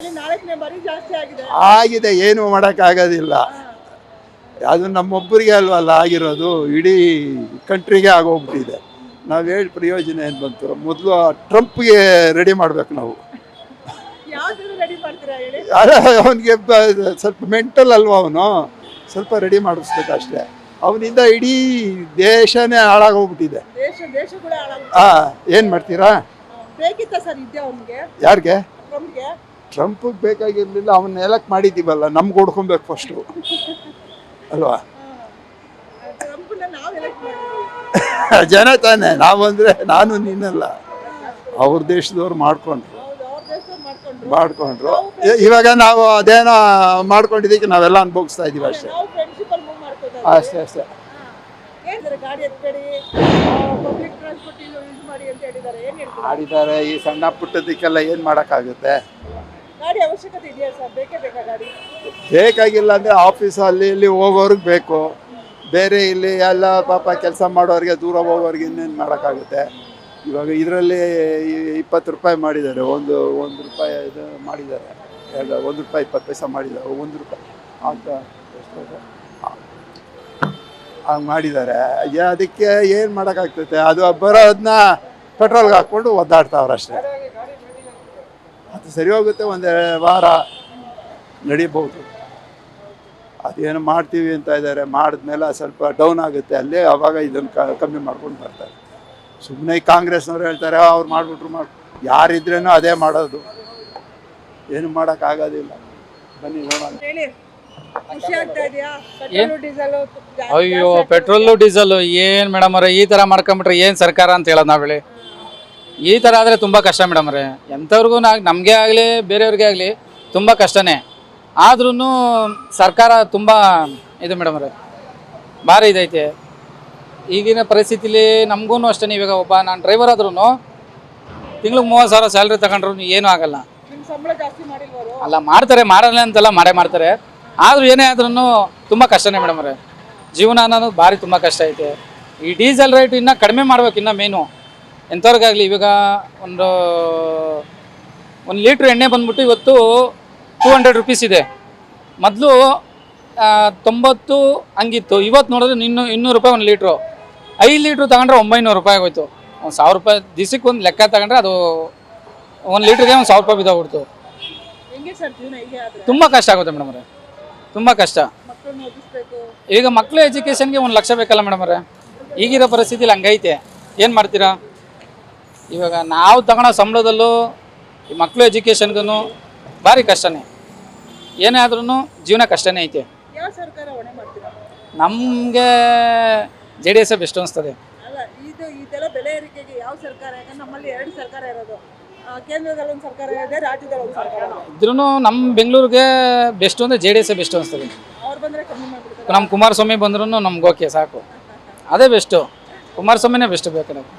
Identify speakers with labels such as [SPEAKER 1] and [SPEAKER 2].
[SPEAKER 1] ನಾಲ್ಕನೇ ಬಾರಿ ಜಾಸ್ತಿ ಆಗಿದೆ.
[SPEAKER 2] ಆಗಿದೆ, ಏನು ಮಾಡೋಕ್ಕಾಗೋದಿಲ್ಲ. ಅದು ನಮ್ಮೊಬ್ಬರಿಗೆ ಅಲ್ವಲ್ಲ ಆಗಿರೋದು, ಇಡೀ ಕಂಟ್ರಿಗೆ ಆಗೋಗ್ಬಿಟ್ಟಿದೆ. ನಾವು ಹೇಳಿ ಪ್ರಯೋಜನ ಏನು ಬಂತು? ಮೊದಲು ಟ್ರಂಪ್ಗೆ ರೆಡಿ ಮಾಡ್ಬೇಕು ನಾವು.
[SPEAKER 1] ಯಾವ್ದು ರೆಡಿ ಮಾಡ್ತೀರಾ ಹೇಳಿ?
[SPEAKER 2] ಅವನಿಗೆ ಸ್ವಲ್ಪ ಮೆಂಟಲ್ ಅಲ್ವಾ, ಅವನು ಸ್ವಲ್ಪ ರೆಡಿ ಮಾಡಿಸ್ಬೇಕು ಅಷ್ಟೇ. ಅವನಿಂದ ಇಡೀ ದೇಶನೇ ಹಾಳಾಗೋಗ್ಬಿಟ್ಟಿದೆ.
[SPEAKER 1] ದೇಶ ಕೂಡ ಹಾಳಾಗುತ್ತೆ.
[SPEAKER 2] ಏನು ಮಾಡ್ತೀರಾ?
[SPEAKER 1] ಬೇಕಿತ್ತ ಸರ್ ಇದ್ದೆ ಅವನಿಗೆ?
[SPEAKER 2] ಯಾರಿಗೆ?
[SPEAKER 1] ಟ್ರಂಪ್ಗೆ.
[SPEAKER 2] ಟ್ರಂಪಿಗೆ ಬೇಕಾಗಿರಲಿಲ್ಲ, ಅವನ್ನ ಎಲೆಕ್ಟ್ ಮಾಡಿದ್ದೀವಲ್ಲ, ನಮ್ಗೆ ಹೊಡ್ಕೊಬೇಕು ಫಸ್ಟು ಅಲ್ವಾ?
[SPEAKER 1] ಟ್ರಂಪ್ನ ನಾವು ಎಲೆಕ್ಟ್ ಮಾಡಿದ್ವಿ.
[SPEAKER 2] ಜನ ತಾನೆ, ನಾವು ಅಂದರೆ ನಾನು ನೀನಲ್ಲ, ಅವ್ರ ದೇಶದವ್ರು ಮಾಡ್ಕೊಂಡ್ರು. ಇವಾಗ ನಾವು ಅದೇನೋ ಮಾಡ್ಕೊಂಡಿದ್ದಕ್ಕೆ ನಾವೆಲ್ಲ ಅನುಭವಿಸ್ತಾ ಇದೀವಿ ಅಷ್ಟೇ. ಅಷ್ಟೇ ಅಷ್ಟೇ.
[SPEAKER 1] ಗಾಡಿ ಎತ್ಬೇಡಿ, ಪಬ್ಲಿಕ್ ಟ್ರಾನ್ಸ್ಪೋರ್ಟ್ ಯೂಸ್ ಮಾಡಿ ಅಂತ ಹೇಳಿದ್ದಾರೆ. ಏನು ಹೇಳ್ತೀರಾ?
[SPEAKER 2] ಮಾಡಿದ್ದಾರೆ. ಈ ಸಣ್ಣ ಪುಟ್ಟದಕ್ಕೆಲ್ಲ ಏನು ಮಾಡೋಕ್ಕಾಗುತ್ತೆ?
[SPEAKER 1] ಗಾಡಿ ಅವಶ್ಯಕತೆ ಇದೆಯಾ ಸರ್? ಬೇಕೇ ಬೇಕಾ ಗಾಡಿ?
[SPEAKER 2] ಬೇಕಾಗಿಲ್ಲ ಅಂದರೆ ಆಫೀಸು ಅಲ್ಲಿ ಇಲ್ಲಿ ಹೋಗೋರ್ಗೆ ಬೇಕು. ಬೇರೆ ಇಲ್ಲಿ ಎಲ್ಲ ಪಾಪ ಕೆಲಸ ಮಾಡೋರಿಗೆ, ದೂರ ಹೋಗೋರಿಗೆ ಇನ್ನೇನು ಮಾಡೋಕ್ಕಾಗುತ್ತೆ? ಇವಾಗ ಇದರಲ್ಲಿ 20 ರೂಪಾಯಿ ಮಾಡಿದ್ದಾರೆ, ಒಂದು ರೂಪಾಯಿ ಇದು ಮಾಡಿದ್ದಾರೆ, 1 ರೂಪಾಯಿ 20 ಪೈಸೆ ಮಾಡಿದ್ದಾರೆ, 1 ರೂಪಾಯಿ ಅಂತ ಹಂಗೆ ಮಾಡಿದ್ದಾರೆ. ಅದಕ್ಕೆ ಏನು ಮಾಡೋಕ್ಕಾಗ್ತೈತೆ? ಅದು ಬರೋದನ್ನ ಪೆಟ್ರೋಲ್ಗೆ ಹಾಕ್ಕೊಂಡು ಒದ್ದಾಡ್ತಾವ್ರು ಅಷ್ಟೇ. ಅದು ಸರಿ ಹೋಗುತ್ತೆ, ಒಂದು ವಾರ ನಡೀಬಹುದು. ಅದೇನು ಮಾಡ್ತೀವಿ ಅಂತ ಇದ್ದಾರೆ, ಮಾಡಿದ್ಮೇಲೆ ಸ್ವಲ್ಪ ಡೌನ್ ಆಗುತ್ತೆ ಅಲ್ಲಿ, ಆವಾಗ ಇದನ್ನು ಕಮ್ಮಿ ಮಾಡ್ಕೊಂಡು ಬರ್ತಾರೆ. ಸುಮ್ಮನೆ ಕಾಂಗ್ರೆಸ್ನವ್ರು ಹೇಳ್ತಾರೆ ಅವ್ರು ಮಾಡಿಬಿಟ್ರು ಯಾರಿದ್ರೇನೋ ಅದೇ ಮಾಡೋದು, ಏನು ಮಾಡೋಕ್ಕಾಗೋದಿಲ್ಲ. ಬನ್ನಿ ನೋಡೋಣ.
[SPEAKER 1] ಖುಷಿ ಆಗ್ತಾ ಇದೆಯಾ? ಪೆಟ್ರೋಲು ಡೀಸೆಲು
[SPEAKER 3] ಅಯ್ಯೋ, ಪೆಟ್ರೋಲು ಡೀಸೆಲ್ ಏನು ಮೇಡಮ್ ಅವರೇ, ಈ ಥರ ಮಾಡ್ಕೊಂಬಿಟ್ರೆ ಏನು ಸರ್ಕಾರ ಅಂತ ಹೇಳೋದು ನಾವು ಹೇಳಿ? ಈ ಥರ ಆದರೆ ತುಂಬ ಕಷ್ಟ ಮೇಡಮ್ ಅವರೇ. ಎಂಥವ್ರಿಗೂ ನಮಗೆ ಆಗಲಿ ಬೇರೆಯವ್ರಿಗೆ ಆಗಲಿ ತುಂಬ ಕಷ್ಟನೇ. ಆದ್ರೂ ಸರ್ಕಾರ ತುಂಬ ಇದು ಮೇಡಮ್ ಅವರೇ, ಭಾರಿ ಇದೈತೆ ಈಗಿನ ಪರಿಸ್ಥಿತಿಲಿ. ನಮಗೂ ಅಷ್ಟೇ, ಇವಾಗ ಒಬ್ಬ ನಾನು ಡ್ರೈವರ್ ಆದ್ರೂ ತಿಂಗ್ಳಿಗೆ 30,000 ಸ್ಯಾಲ್ರಿ ತಗೊಂಡ್ರು ಏನೂ ಆಗಲ್ಲ.
[SPEAKER 1] ಸಂಬಳ ಜಾಸ್ತಿ ಮಾಡಿಲ್ವರು?
[SPEAKER 3] ಅಲ್ಲ, ಮಾಡ್ತಾರೆ, ಮಾಡಲ್ಲ ಅಂತಲ್ಲ, ಮಾಡ್ತಾರೆ. ಆದರೂ ಏನೇ ಆದ್ರೂ ತುಂಬ ಕಷ್ಟನೇ ಮೇಡಮ್ ಅವರೇ. ಜೀವನ ಅನ್ನೋದು ಭಾರಿ ತುಂಬ ಕಷ್ಟ ಐತೆ. ಈ ಡೀಸೆಲ್ ರೇಟ್ ಇನ್ನೂ ಕಡಿಮೆ ಮಾಡ್ಬೇಕು, ಇನ್ನೂ ಮೇನು ಎಂಥವ್ರಿಗಾಗಲಿ. ಇವಾಗ ಒಂದು ಲೀಟ್ರ್ ಎಣ್ಣೆ ಬಂದ್ಬಿಟ್ಟು ಇವತ್ತು 200 ರೂಪೀಸ್ ಇದೆ. ಮೊದಲು 90 ಹಂಗಿತ್ತು. ಇವತ್ತು ನೋಡಿದ್ರೆ 200 ರೂಪಾಯಿ 1 ಲೀಟ್ರು. 5 ಲೀಟ್ರು ತಗೊಂಡ್ರೆ 900 ರೂಪಾಯಿ ಆಗೋಯ್ತು. 1000 ರೂಪಾಯಿ ದಿವಸಕ್ಕೆ ಒಂದು ಲೆಕ್ಕ ತಗೊಂಡ್ರೆ ಅದು 1 ಲೀಟ್ರಿಗೆ 1000 ರೂಪಾಯಿ ಬಿದ್ದೋಗ್ಬಿಡ್ತು. ತುಂಬ ಕಷ್ಟ ಆಗುತ್ತೆ ಮೇಡಮ್ ಅವರೇ, ತುಂಬ ಕಷ್ಟ. ಈಗ ಮಕ್ಕಳು ಎಜುಕೇಷನ್ಗೆ 1 ಲಕ್ಷ ಬೇಕಲ್ಲ ಮೇಡಮ್ ಅವರೇ. ಈಗಿರೋ ಪರಿಸ್ಥಿತಿಲಿ ಹಂಗೈತೆ, ಏನು ಮಾಡ್ತೀರಾ? ಇವಾಗ ನಾವು ತಗೊಳ್ಳೋ ಸಂಬಳದಲ್ಲೂ ಈ ಮಕ್ಕಳು ಎಜುಕೇಷನ್ಗೂ ಭಾರಿ ಕಷ್ಟನೇ. ಏನೇ ಆದ್ರೂ ಜೀವನ ಕಷ್ಟನೇ ಐತೆ. ನಮಗೆ JDS ಬೆಸ್ಟ್ ಅನಿಸ್ತದೆ.
[SPEAKER 1] ಬೆಲೆ ಏರಿಕೆಗೆ ಯಾವ ಸರ್ಕಾರ? ನಮ್ಮಲ್ಲಿ 2 ಸರ್ಕಾರ ಇರೋದು, ಕೇಂದ್ರದಲ್ಲಿ ಒಂದು ಸರ್ಕಾರ ಇದೆ, ರಾಜ್ಯದಲ್ಲಿ ಒಂದು ಸರ್ಕಾರ
[SPEAKER 3] ಇದ್ರೂ ನಮ್ಮ ಬೆಂಗಳೂರಿಗೆ ಬೆಸ್ಟ್ ಅಂದರೆ JDS ಬೆಸ್ಟ್ ಅನಿಸ್ತದೆ.
[SPEAKER 1] ಅವ್ರು ಬಂದರೆ ಕಮ್ಮಿ ಮಾಡಿಬಿಡ್ತಾರೆ.
[SPEAKER 3] ನಮ್ಮ ಕುಮಾರಸ್ವಾಮಿ ಬಂದ್ರೂ ನಮ್ಗೆ ಓಕೆ ಸಾಕು, ಅದೇ ಬೆಸ್ಟು. ಕುಮಾರಸ್ವಾಮಿನೇ ಬೆಸ್ಟ್ ಬೇಕು ನಮಗೆ.